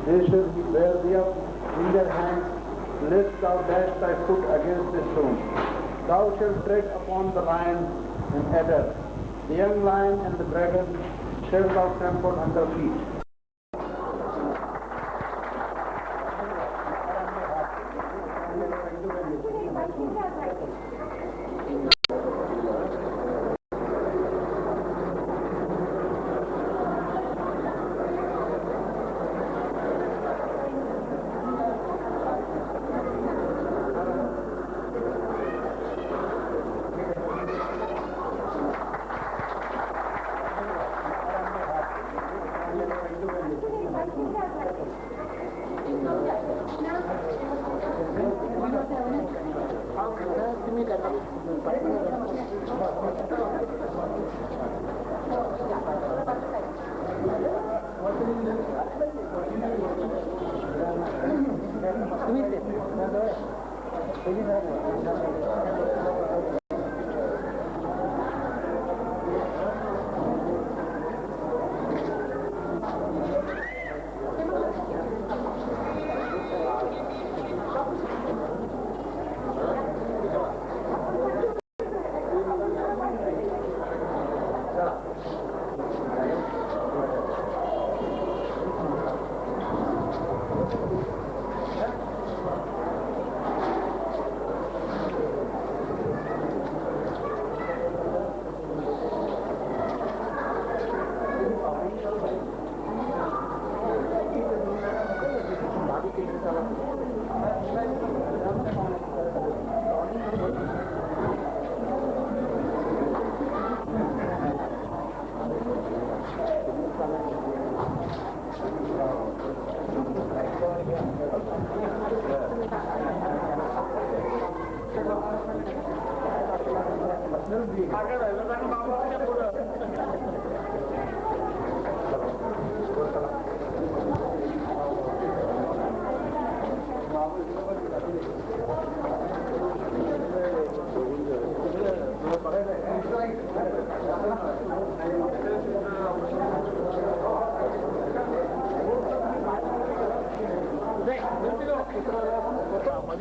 They should bear thee up in their hands, lest thou dash thy foot against a stone. Thou shalt tread upon the lion and adder, the young lion and the dragon shalt thou trample under feet.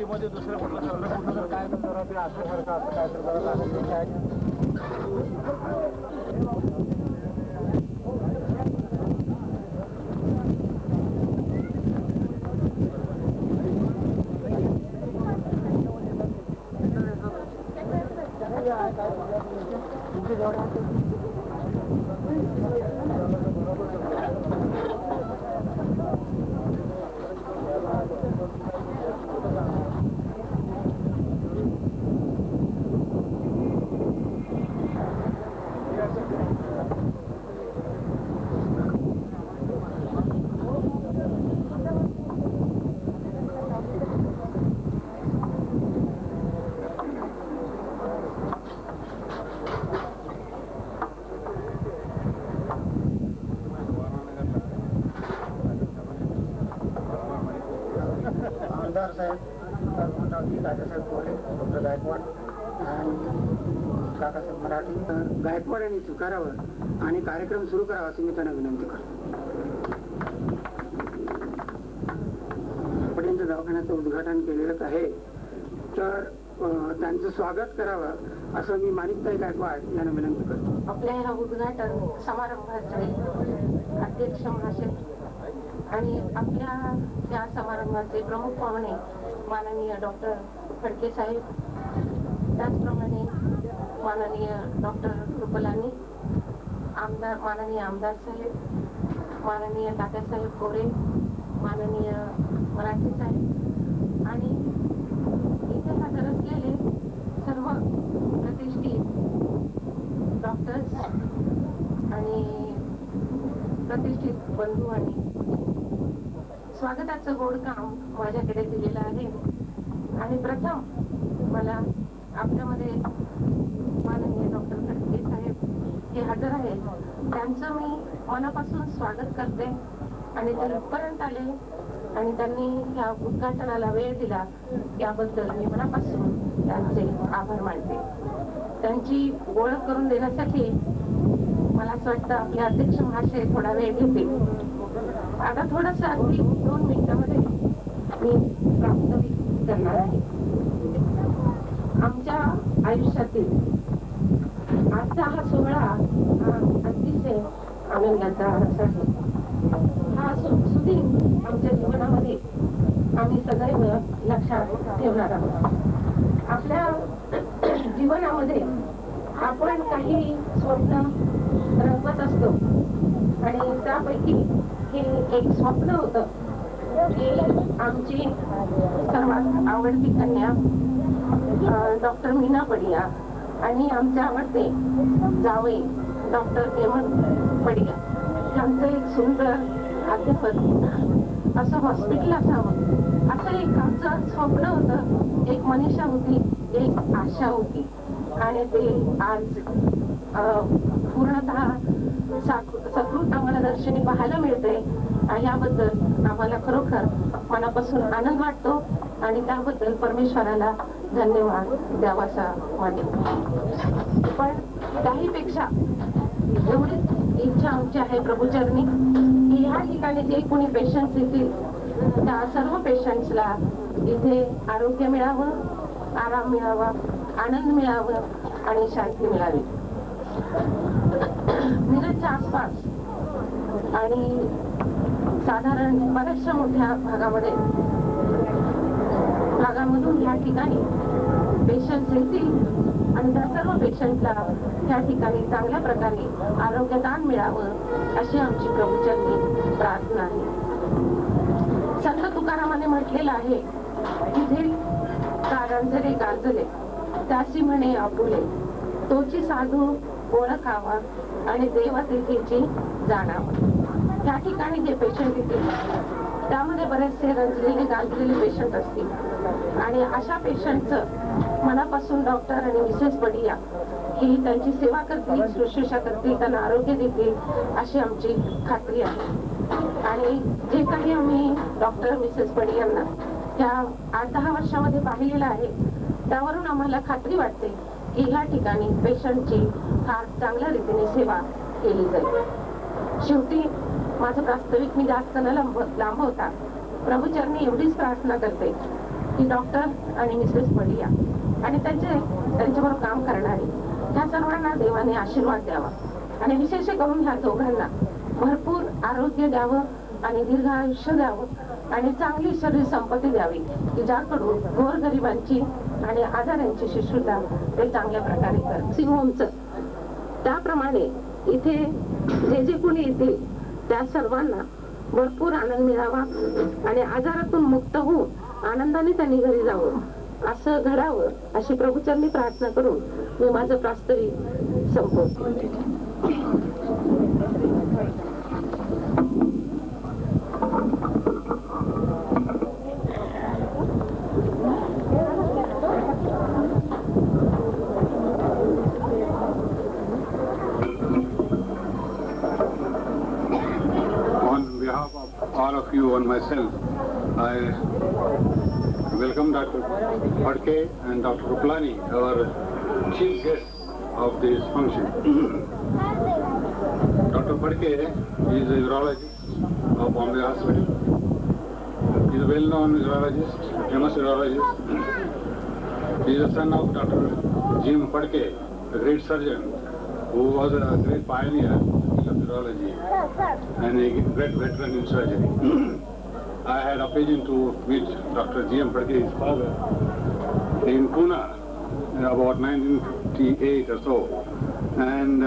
मध्ये दुसऱ्या कुठलं काय तर असल्यासारखं असं काय तर जरा आमदार साहेब दादासाहेब कोरे, डॉक्टर गायकवाड आणि काकासाहेब मराठी गायकवाड यांनी स्वीकारावं आणि कार्यक्रम सुरू करावा अशी मी त्यांना विनंती करतो. पर्यंत दवाखान्याचं उद्घाटन केलेलंच आहे तर त्यांचं स्वागत करावं असं मी माणिकताई गायकवाड यांना विनंती करतो. आपल्या या उद्घाटन समारंभाचे अध्यक्ष महाशय आणि आपल्या या समारंभाचे प्रमुख पाहुणे माननीय डॉक्टर फडके साहेब, त्याचप्रमाणे माननीय डॉक्टर कृपलानी, माननीय आमदार साहेब, माननीय तात्यासाहेब कोरे, माननीय मराठी साहेब आणि इथे हजर असलेले सर्व प्रतिष्ठित डॉक्टर्स आणि प्रतिष्ठित बंधू आणि स्वागताचं गोड काम माझ्याकडे दिलेलं आहे. आणि प्रथम मला आपल्यामध्ये माननीय डॉक्टर फडके साहेब हे हजर आहेत त्यांचं मी मनापासून स्वागत करते आणि ते इथपर्यंत आले आणि त्यांनी या उद्घाटनाला वेळ दिला याबद्दल मी मनापासून त्यांचे आभार मानते. त्यांची ओळख करून देण्यासाठी मला असं वाटतं आपले अध्यक्ष महाशय थोडा वेळ घेतील. आता थोडस अगदी 2 मिनिटांमध्ये मी प्रास्ताविक करणार आहे. आमच्या आयुष्यातील आजचा हा सोहळा हा अतिशय आनंदाचा रस आहे. हा सुदिन आमच्या जीवनामध्ये आम्ही सदैव लक्षात ठेवणार आहोत. आपल्या जीवनामध्ये आपण काही स्वप्न रंगवत असतो आणि त्यापैकी हे एक स्वप्न होतं की आमची सर्वात आवडती कन्या डॉक्टर मीना पडिया आणि आमचे आवडते जावई डॉक्टर हेमंत पडिया यांचं एक सुंदर अध्यापन असं हॉस्पिटल असावं असं एक आमचं स्वप्न होतं. एक मनीषा होती, एक आशा होती आणि ते आज पूर्णतः सकृत आम्हाला दर्शनी पाहायला मिळते. याबद्दल आम्हाला खरोखर मनापासून आनंद वाटतो आणि त्याबद्दल परमेश्वराला धन्यवाद द्यावासा वाटतो. पण त्याहीपेक्षा एवढीच इच्छा आमची आहे प्रभूचरणी की ह्या ठिकाणी जे कोणी पेशंट्स येतील त्या सर्व पेशंट्सला इथे आरोग्य मिळावं, आराम मिळावा, आनंद मिळावं आणि शांती मिळावी. मिरजच्या आसपास आणि साधारण बऱ्याचशा मोठ्या भागामधून या ठिकाणी पेशंट्स येतील आणि त्या सर्व पेशंटला या ठिकाणी चांगल्या प्रकारे आरोग्यदान मिळावं अशी आमची प्रभूचरणी प्रार्थना आहे. संत तुकारामाने म्हटलेलं आहे की जे कारंजले गाजले त्यासी म्हणे आपुले तोची साधू ओळखावा आणि देवतेची जाणावं. त्या ठिकाणी जे पेशंट येतील त्यामध्ये बरेचसे रंजलेले गाजलेले पेशंट असतील आणि अशा पेशंटचं मनापासून डॉक्टर आणि मिसेस पडिया ही त्यांची सेवा करतील, शुश्रूषा करतील, त्यांना आरोग्य देतील अशी आमची खात्री आहे. आणि जे काही आम्ही डॉक्टर मिसेस पडियांना त्या 8-10 वर्षामध्ये पाहिलेलं आहे त्यावरून आम्हाला खात्री वाटते की ह्या ठिकाणी पेशंटची फार चांगल्या रीतीने सेवा केली जाईल. शेवटी माझं प्रास्ताविक मी जास्त न लांबवता प्रभूचरणी एवढीच प्रार्थना करते की डॉक्टर आणि मिसेस पडिया आणि त्यांच्याबरोबर काम करणारे ह्या सर्वांना देवाने आशीर्वाद द्यावा आणि विशेष करून ह्या दोघांना भरपूर आरोग्य द्यावं आणि दीर्घ आयुष्य द्यावं आणि चांगली शरीर संपत्ती द्यावी की ज्याकडून गोरगरिबांची आणि आजारांची शुश्रूषा ते चांगल्या प्रकारे नर्सिंग होमचं त्याप्रमाणे इथे जे कोणी येतील त्या सर्वांना भरपूर आनंद मिळावा आणि आजारातून मुक्त होऊन आनंदाने त्यांनी घरी जावं असं घडावं अशी प्रभूचरणी प्रार्थना करून मी माझं प्रास्ताविक संपवते. All of you and myself, I welcome Dr. Phadke and Dr. Ruplani, our chief guests of this function. Dr. Phadke is a urologist of Bombay Hospital. He is a well-known urologist, famous urologist. He is the son of Dr. Jim Phadke, a great surgeon who was a great pioneer of urology and a great veteran in surgery. I had occasion to meet Dr. G.M. Phadke, his father, in Pune about 1958 or so. And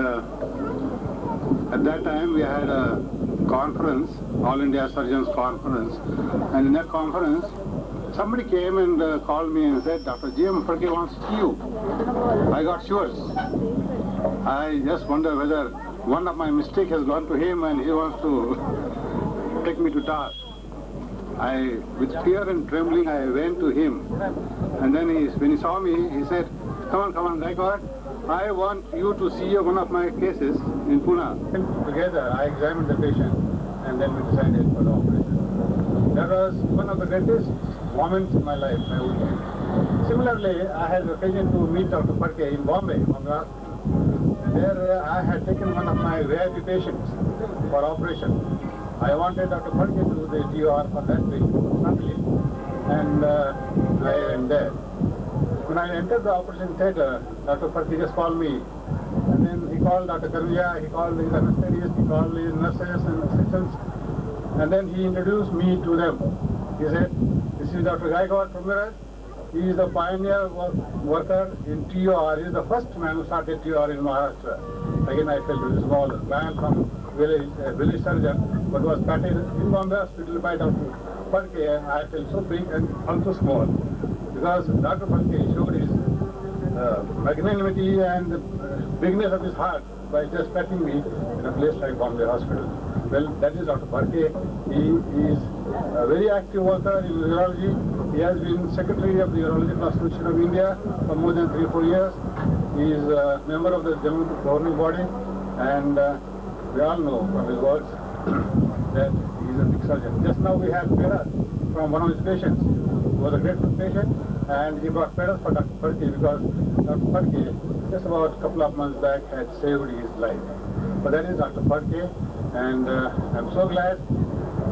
at that time we had a conference, All India Surgeons Conference, and in that conference somebody came and called me and said, Dr. G.M. Phadke wants to see you. I got shivers. I just wonder whether one of my mistakes has gone to him and he wants to take me to task. With fear and trembling, I went to him, and then when he saw me, he said, come on, Gaikwad, I want you to see one of my cases in Pune. Together, I examined the patient, and then we decided for the operation. That was one of the greatest moments in my life, I would say. Similarly, I had the occasion to meet Dr. Phadke in Bombay, There I had taken one of my VIP patients for operation. I wanted Dr. Phalke to do the TOR for that patient family, and I went there. When I entered the operation theatre, Dr. Phalke just called me, and then he called Dr. Karuja, he called his anesthetist, he called his nurses and assistants, and then he introduced me to them. He said, "This is Dr. Gaikwad from Meerut. He is the pioneer worker in TOR. He is the first man who started TOR in Maharashtra." Again, I felt very small. Man from village surgeon, but was patted in Bombay Hospital by Dr. Phalke, and I felt so big and also small. Because Dr. Phalke showed his magnanimity and bigness of his heart by just patting me in a place like Bombay Hospital. Well, that is Dr. Phalke. He is a very active worker in urology. He has been Secretary of the Urological Association of India for more than 3-4 years. He is a member of the general governing body, and we all know from his words that he is a big surgeon. Just now we had Peras from one of his patients, who was a grateful patient, and he brought Peras for Dr. Phalke because Dr. Phalke, just about a couple of months back, had saved his life. But that is Dr. Phalke, and I'm so glad,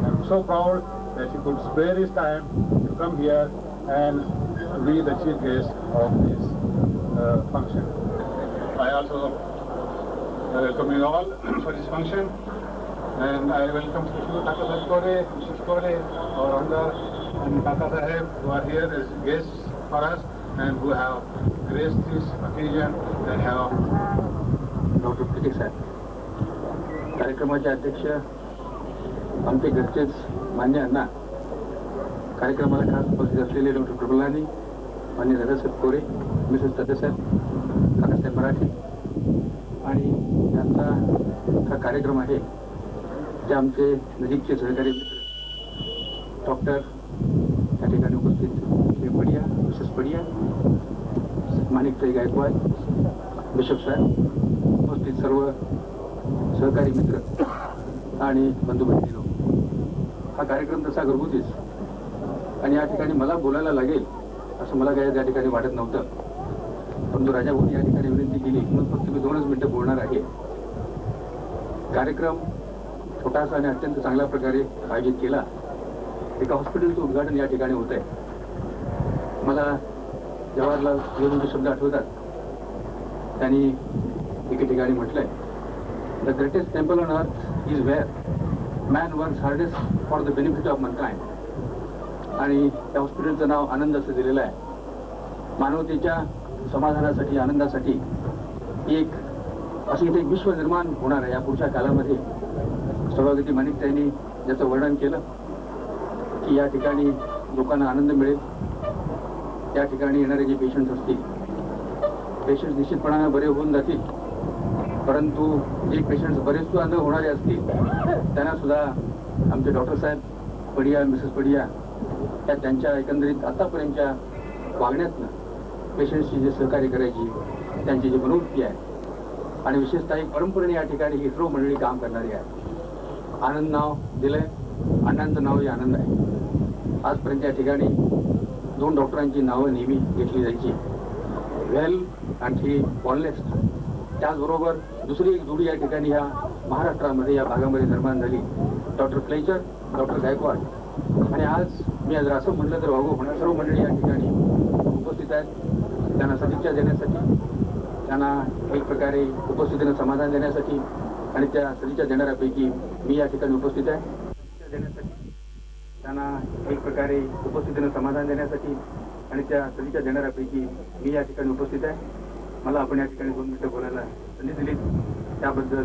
I'm so proud that he could spare his time to come here and be the chief guest of this function. I also welcome you all for this function, and I welcome you, Dr. Kore, Mrs. Kore, our Andar, and Kaka Saheb, who are here as guests for us and who have graced this occasion and have doctor Phadke साहेब, कार्यक्रमाचे अध्यक्ष आमचे घरचेच मान्य अण्णा, कार्यक्रमाला खास उपस्थित असलेले डॉक्टर प्रबलानी, मान्य दादासाहेब कोरे, मिसेस तात्यासाहेब, काकासाहेब मराठी, आणि त्यांचा हा कार्यक्रम आहे ते आमचे नजीकचे सहकारी मित्र डॉक्टर या ठिकाणी उपस्थित श्री पडिया, मिसेस पडिया, माणिकताई गायकवाड, बिशप साहेब, उपस्थित सर्व सहकारी मित्र आणि बंधू भगिनींनो, हा कार्यक्रम तसा घरगुतीच आणि या ठिकाणी मला बोलायला लागेल असं मला काही त्या ठिकाणी वाटत नव्हतं, परंतु राजाभाऊंनी या ठिकाणी विनंती केली म्हणून फक्त मी 2च मिनिटं बोलणार आहे. कार्यक्रम छोटासा आणि अत्यंत चांगल्या प्रकारे आयोजित केला. एका हॉस्पिटलचं उद्घाटन या ठिकाणी होत आहे. मला जवाहरलाल नेहरूंचे शब्द आठवतात. त्यांनी एके ठिकाणी म्हटलंय, the greatest temple on earth is where man works hardest for the benefit of mankind. आणि त्या हॉस्पिटलचं नाव आनंद असं दिलेलं आहे. मानवतेच्या समाधानासाठी, आनंदासाठी एक असं इथे विश्व निर्माण होणार आहे या पुढच्या कालामध्ये. सभापती माणिकताईंनी ज्याचं वर्णन केलं की या ठिकाणी लोकांना आनंद मिळेल, या ठिकाणी येणारे जे पेशंट्स असतील, पेशंट्स निश्चितपणाने बरे होऊन जातील, परंतु जे पेशंट्स बरेच न होणारे असतील त्यांना सुद्धा आमचे डॉक्टर साहेब पडिया, मिसेस पडिया या त्यांच्या एकंदरीत आतापर्यंतच्या वागण्यातनं पेशंट्सची जे सहकार्य करायची त्यांची जी मनोवृत्ती आहे आणि विशेषतः एक परंपरेने या ठिकाणी ही सर्व मंडळी काम करणारी आहे. आनंद नाव दिलंय, अण्णांचं नावही आनंद आहे. आजपर्यंत या ठिकाणी 2 डॉक्टरांची नावं नेहमी घेतली जायची, वेल आणि पॉलनेस्ट. त्याचबरोबर दुसरी एक जोडी या ठिकाणी ह्या महाराष्ट्रामध्ये या भागामध्ये निर्माण झाली, डॉक्टर फ्लेचर, डॉक्टर गायकवाड. आणि आज मी जर असं म्हटलं तर वागू होणार सर्व मंडळी या ठिकाणी उपस्थित आहेत. त्यांना सदिच्छा देण्यासाठी, त्यांना एक प्रकारे उपस्थितीनं समाधान देण्यासाठी आणि त्या सदिच्छा देणाऱ्यापैकी मी या ठिकाणी उपस्थित आहे. त्यांना एक प्रकारे उपस्थितीनं समाधान देण्यासाठी आणि त्या सदिच्छा देणाऱ्यापैकी मी या ठिकाणी उपस्थित आहे. मला आपण या ठिकाणी 2 मिनिटं बोलायला संधी दिली त्याबद्दल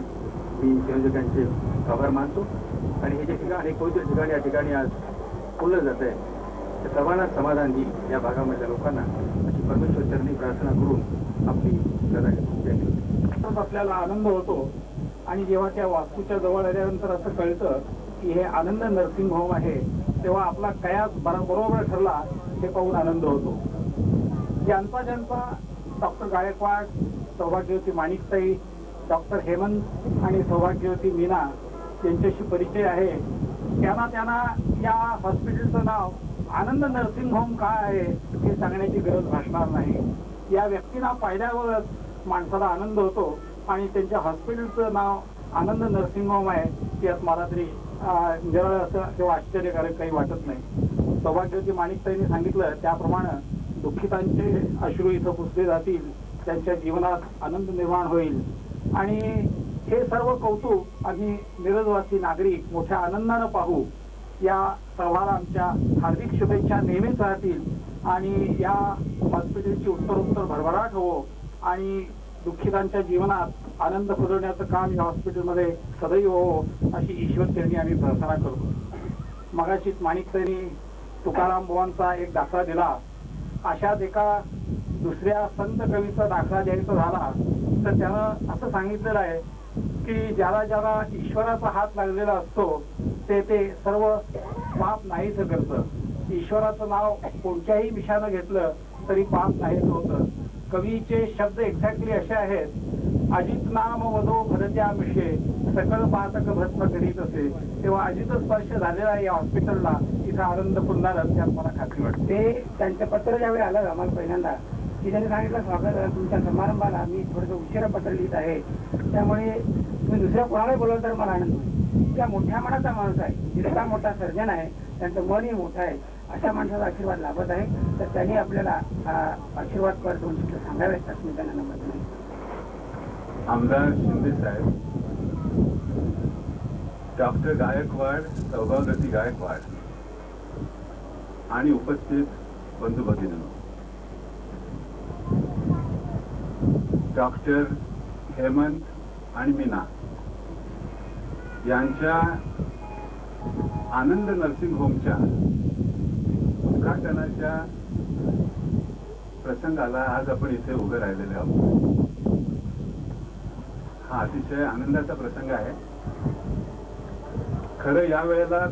मी संयोजकांचे आभार मानतो. आणि हे जे ठिकाण, एक पवित्र ठिकाण या ठिकाणी आज खुललं जात आहे, ते सर्वांना समाधान देईल या भागामधल्या लोकांना अशी परमेश्वर चरणी प्रार्थना करून आपली सदा घेतो. आपल्याला आनंद होतो. आणि जेव्हा त्या वास्तूच्या जवळ आल्यानंतर असं कळतं की हे आनंद नर्सिंग होम आहे, तेव्हा आपला कयास बरोबर ठरला हे पाहून आनंद होतो. ज्यांचा डॉक्टर गायकवाड, सौभाग्यवती माणिकताई, डॉक्टर हेमंत आणि सौभाग्यवती मीना यांच्याशी परिचय आहे, त्यांना या हॉस्पिटलचं नाव आनंद नर्सिंग होम काय आहे हे सांगण्याची गरज भासणार नाही. या व्यक्तींना पाहिल्यावरच माणसाला आनंद होतो आणि त्यांच्या हॉस्पिटलचं नाव आनंद नर्सिंग होम आहे यात मला तरी निराळं असं किंवा आश्चर्यकारक काही वाटत नाही. सौभाग्यवती माणिकताईंनी सांगितलं त्याप्रमाणे दुःखितांचे अश्रू इथं पुसले जातील, त्यांच्या जीवनात आनंद निर्माण होईल आणि हे सर्व कौतुक आम्ही मिरजवासी नागरिक मोठ्या आनंदानं पाहू. या सर्वाला आमच्या हार्दिक शुभेच्छा नेहमीच राहतील आणि या हॉस्पिटलची उत्तरोत्तर भरभराट हो आणि दुःखितांच्या जीवनात आनंद फुलवण्याचं काम या हॉस्पिटलमध्ये सदैव हो अशी ईश्वरचरणी आम्ही प्रार्थना करतो. मगाशीच माणिकताईंनी तुकाराम बुवांचा एक दाखला दिला. अशाच एका दुसऱ्या संत कवीचा दाखला द्यायचा झाला तर त्यानं असं सांगितलेलं आहे की ज्याला ज्याला ईश्वराचा हात लागलेला असतो ते सर्व पाप नाहीच करतं. ईश्वराचं नाव कोणत्याही विषयानं घेतलं तरी पाप नाहीच होतं. कवीचे शब्द एक्झॅक्टली असे आहेत, अजित नाम वदो भरत्या मिशे सकळ पातक भस्म करीत असे. तेव्हा अजित स्पर्श झालेला या हॉस्पिटलला इथं आनंद फुलणारच यात मला खात्री वाटते. ते त्यांचं पत्र ज्यावेळी आलं आम्हाला पहिल्यांदा की त्यांनी सांगितलं स्वागत तुमच्या समारंभाला मी थोडंसं उशिरा पत्र लिहित आहे, त्यामुळे तुम्ही दुसऱ्या कोणालाही बोलवलं तर मला आनंद होईल. त्या मोठ्या मनाचा माणूस आहे, जितका मोठा सर्जन आहे त्यांचं मनही मोठं आहे, अशा माणसाचा आशीर्वाद लाभत आहे. तर त्यांनी आपल्याला आशीर्वाद कर दोन शब्द सांगावेत असं मी त्यांना नमत नाही. आमदार शिंदे साहेब, डॉक्टर गायकवाड, सौभाग्यवती गायकवाड आणि उपस्थित बंधू भगिनींनो, डॉक्टर हेमंत आणि मीना यांच्या आनंद नर्सिंग होमच्या उद्घाटनाच्या प्रसंगाला आज आपण इथे उभे राहिलेले आहोत. हा अतिशय आनंदाचा प्रसंग आहे. खरं या वेळेला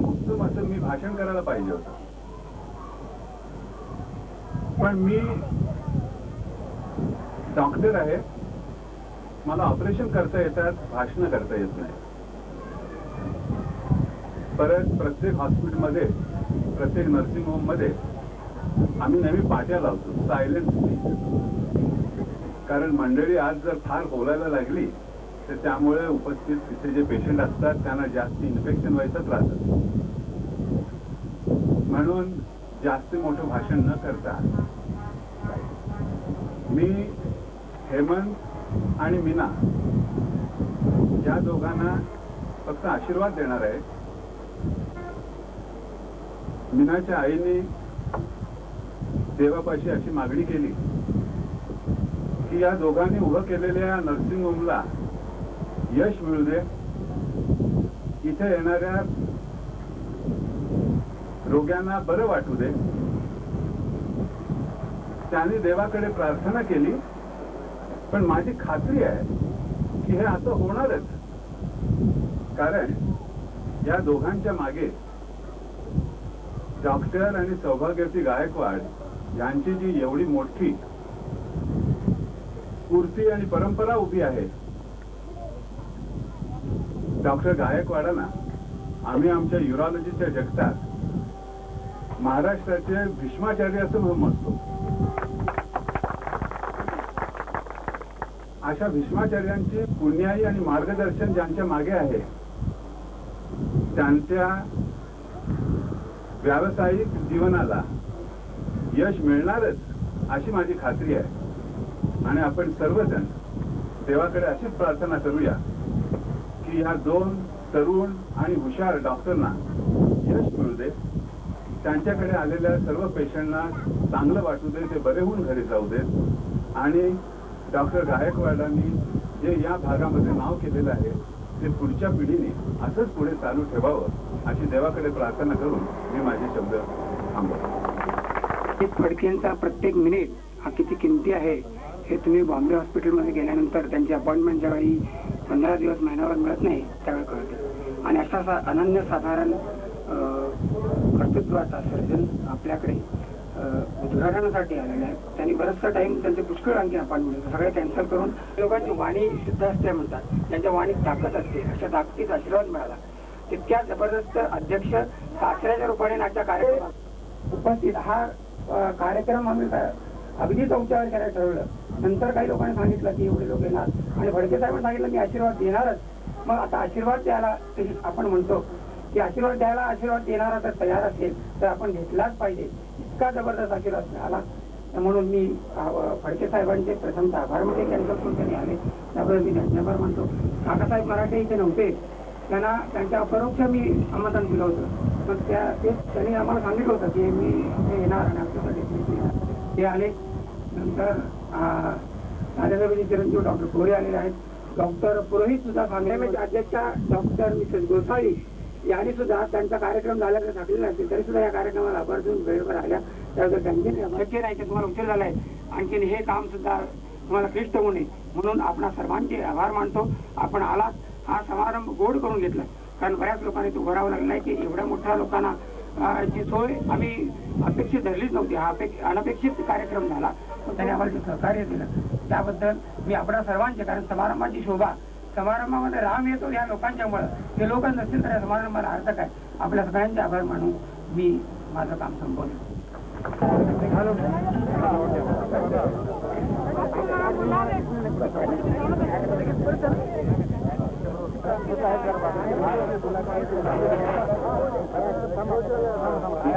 उत्तम असं मी भाषण करायला पाहिजे होतं, पण मी डॉक्टर आहे, मला ऑपरेशन करता येतात, भाषण करता येत नाही. परत प्रत्येक हॉस्पिटलमध्ये, प्रत्येक नर्सिंग होम मध्ये आम्ही नेहमी पाट्या लावतो, सायलेंट स्पीच. कारण मंडळी आज जर फार बोलायला लागली तर त्यामुळे उपस्थित तिथे जे पेशंट असतात त्यांना जास्त इन्फेक्शन व्हायचा त्रास असतो. म्हणून जास्त मोठं भाषण न करता मी हेमंत आणि मीना या दोघांना फक्त आशीर्वाद देणार आहे. मीनाच्या आईने देवापाशी अशी मागणी केली की या दोघांनी उभं केलेल्या नर्सिंग होमला यश मिळू दे, इथे येणाऱ्या रोग्यांना बरं वाटू दे. त्यांनी देवाकडे प्रार्थना केली, पण माझी खात्री आहे की हे असं होणारच. कारण या दोघांच्या मागे डॉक्टर आणि सौभाग्यवती गायकवाड यांची जी एवढी मोठी स्फूर्ती आणि परंपरा उभी आहे. डॉक्टर गायकवाडांना आम्ही आमच्या युरॉलॉजीच्या जगतात महाराष्ट्राचे भीष्माचार्य असं म्हणतो. अशा भीष्माचार्यांची पुण्याई आणि मार्गदर्शन ज्यांच्या मागे आहे त्यांच्या व्यावसायिक जीवनाला यश मिळणारच अशी माझी खात्री आहे. आणि आपण सर्वजण देवाकडे अशीच प्रार्थना करूया की ह्या दोन तरुण आणि हुशार डॉक्टरना यश मिळू दे, त्यांच्याकडे आलेल्या सर्व पेशंटना चांगलं वाटू दे, ते बरे होऊन घरी जाऊ देत. आणि डॉक्टर गायकवाडांनी जे या भागामध्ये नाव केलेलं आहे ते पुढच्या पिढीने असंच पुढे चालू ठेवावं अशी देवाकडे प्रार्थना करून मी माझे शब्द थांबवतो. फडकेंचा प्रत्येक मिनिट हा किती किमती आहे हे तुम्ही बॉम्बे हॉस्पिटलमध्ये गेल्यानंतर त्यांची अपॉइंटमेंट ज्यावेळी 15 दिवस महिन्यावर मिळत नाही त्यावेळी कळते. आणि असा अनन्यसाधारण कर्तृत्वाचा सर्जन आपल्याकडे उद्घाटनासाठी आलेला आहे. त्यांनी बराचसा टाइम त्यांचे पुष्कळ आणखी अपॉइंटमेंट सगळे कॅन्सल करून लोकांची वाणी शुद्ध असते म्हणतात, त्यांच्या वाणीत ताकद असते, अशा ताकदीचा आशीर्वाद मिळाला. तितक्या जबरदस्त अध्यक्ष सासऱ्याच्या रूपाने नाट्य कार्यक्रम उपस्थित हा कार्यक्रम आम्ही अगदी चौथ्यावर करायला ठरवलं. नंतर काही लोकांनी सांगितलं की एवढे लोक येणार आणि फडके साहेबांनी सांगितलं मी आशीर्वाद देणारच. मग आता आशीर्वाद द्यायला आपण म्हणतो की आशीर्वाद द्यायला आशीर्वाद देणारा जर तयार असेल तर आपण घेतलाच पाहिजे. इतका जबरदस्त आशीर्वाद मिळाला. म्हणून मी फडके साहेबांचे प्रथम आभार म्हणजे कॅन्सल करून त्यांनी आले त्याबद्दल मी धन्यवाद म्हणतो. काकासाहेब मराठे इथे नव्हते, त्यांना त्यांच्या अपरोक्ष मी आमंत्रण दिलं होतं. मग त्यांनी आम्हाला सांगितलं होतं की मी इथे येणार आणि आपल्यासाठी येणार. ते आले. नंतर राजासाहेबांचे चिरंजीव डॉक्टर कोरे आलेले आहेत. डॉक्टर पुरोहित सुद्धा सांगण्याचे अध्यक्षा डॉक्टर मिसेस गोसाळी यांनी सुद्धा त्यांचा कार्यक्रम झाल्याचं सांगितलेला असेल तरी सुद्धा या कार्यक्रमाला आवर्जून वेळेवर आल्या. त्याबद्दल त्यांचे शक्य नाही की तुम्हाला उशीर झालाय, आणखीन हे काम सुद्धा तुम्हाला क्लिष्ट होऊ नये म्हणून आपणा सर्वांचे आभार मानतो. आपण आलात, हा समारंभ गोड करून घेतला. कारण बऱ्याच लोकांनी तो भरावा लागलाय की एवढ्या मोठ्या लोकांना ची सोय आम्ही अपेक्षित धरलीच नव्हती. हा अनपेक्षित कार्यक्रम झाला, पण त्याने आम्हाला जे सहकार्य दिलं त्याबद्दल मी आपल्या सर्वांचे, कारण समारंभाची शोभा समारंभामध्ये राम येतो या लोकांच्यामुळं, हे लोक नसतील तर या समारंभाला अर्थ काय. आपल्या सगळ्यांचे आभार मानून मी माझं काम संपवलं. Thank you.